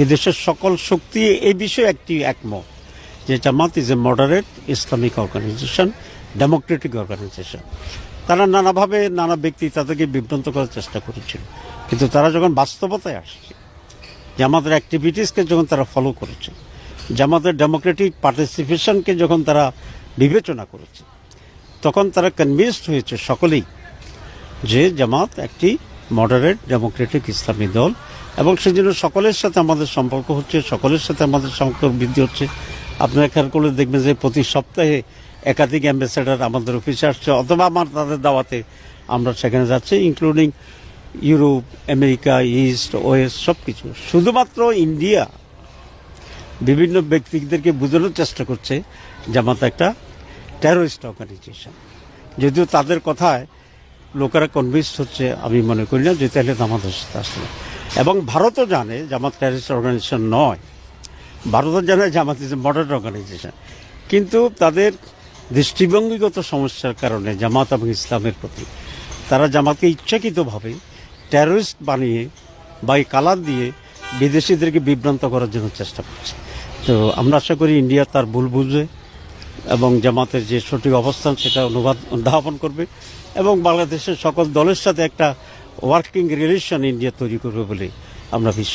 বিদেশের সকল শক্তি এই বিষয়ে একমত যে Jamaat is a moderate Islamic organisation, democratic organisation. তারা নানাভাবে নানা ব্যক্তি তাদেরকে বিভ্রান্ত করার চেষ্টা করেছিল, কিন্তু তারা যখন বাস্তবতায় আসছে, জামাতের অ্যাক্টিভিটিসকে যখন তারা ফলো করেছে, জামাতের ডেমোক্রেটিক পার্টিসিপেশনকে যখন তারা বিবেচনা করেছে, তখন তারা কনভিন্সড হয়েছে সকলেই যে জামাত একটি মডারেট ডেমোক্রেটিক ইসলামী দল, এবং সেই জন্য সকলের সাথে আমাদের সম্পর্ক হচ্ছে, সকলের সাথে আমাদের সম্পর্ক বৃদ্ধি হচ্ছে। আপনারা খেয়াল করলে দেখবেন যে প্রতি সপ্তাহে একাধিক অ্যাম্বাসেডার আমাদের অফিসে আসছে, অথবা আমার তাদের দাওয়াতে আমরা সেখানে যাচ্ছি, including Europe, America, east, West, সব কিছু। শুধুমাত্র ইন্ডিয়া বিভিন্ন ব্যক্তিদেরকে বোঝানোর চেষ্টা করছে জামাত একটা টেরোরিস্ট অর্গানাইজেশন। যদিও তাদের কথায় লোকেরা কনভিন্সড হচ্ছে, আমি মনে করি না যে তাহলে আমাদের সাথে আসলে। এবং ভারতও জানে জামাত টেররিস্ট অর্গানাইজেশন নয়, ভারতও জানে জামাত ইজ এ মডারেট অর্গানাইজেশন, কিন্তু তাদের দৃষ্টিভঙ্গিগত সমস্যার কারণে জামাত এবং ইসলামের প্রতি তারা জামাতকে ইচ্ছাকৃতভাবে টেররিস্ট বানিয়ে বা এই কালার দিয়ে বিদেশিদেরকে বিভ্রান্ত করার জন্য চেষ্টা করছে। তো আমরা আশা করি ইন্ডিয়া তার ভুল বুঝবে এবং জামাতের যে সঠিক অবস্থান সেটা অনুধাবন করবে, এবং বাংলাদেশের সকল দলের সাথে একটা ওয়ার্কিং রিলেশন ইন্ডিয়া তৈরি করবে বলে আমরা বিশ্বাস